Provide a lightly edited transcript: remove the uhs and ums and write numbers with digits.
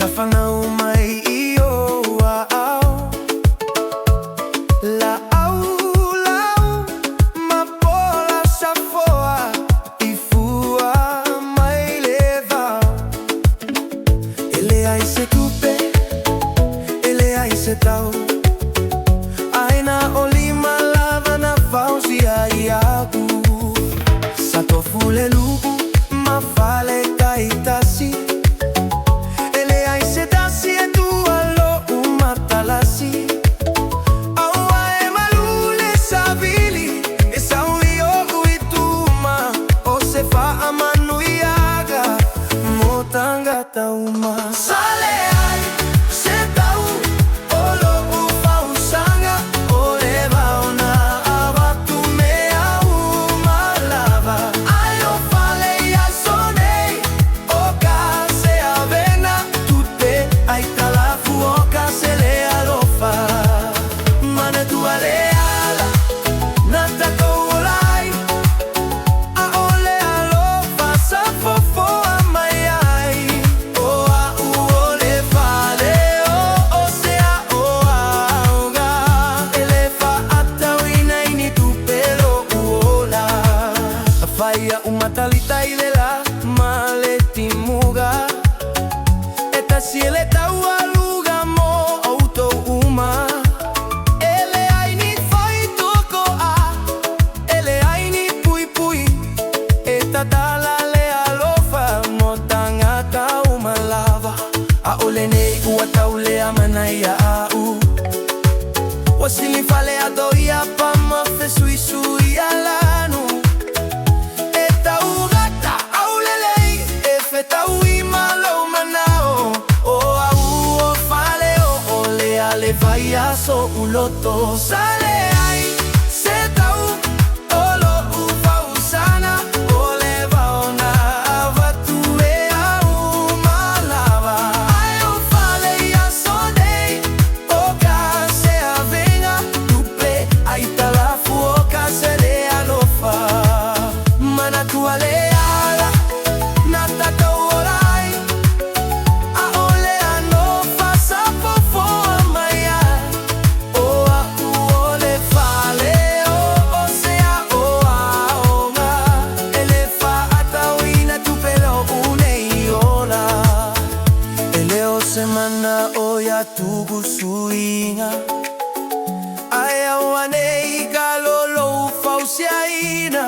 Nafana umay iyo wow. La aulau mapola sa foa ifua mai leva. Ele ai se tupe, ele ai se tau. Aina olima lava na fausia iaku. Sato fule lugu ma fale kaitasi. Ele ai se dasi e tu alo umatalasi. Aua e malule sabili e saui ogu ituma. O se fa amanu iaga motanga tauma. Sale ai se tau olo ufausanga. Oleva ona abatu mea umalava. Ayo fale ia sonei oka se avena. Tutte ai talafu oka se le alofa. Mane tu aleala nata koulai. A ole alofa sa fofo amaiai. Oa uole fale o osea oa auga. Elefa atawina ini tu pelo uola. Faia umatalita ilela maleti muga. Eta si ele taua luga mo auto uma. Ele ai ni fai toko a. Ele ai ni pui pui. Eta tala le alofa mo tangata uma lava. A ole nei ua taule amanai a au. Wasili fale a doia pa ma fe sui sui alanu. Eta ugata aulelei e fe taui malo manao. O au o fale o ole ale vai a so uloto. Sale ai se tau olo ufausana. Ole vaona avatu e au malava. Ai o fale ia sonei oka se avenga. Tupe ai talafu oka se le alofa. Mana tu aleala nata kauolai. A ole anofa sa fofo amaia. Oa uole fale o osea oa onga. Elefa atawina tu pelo uneiola. Eleo semana oya tugu suinga. Aya wanei galolo fausiaina.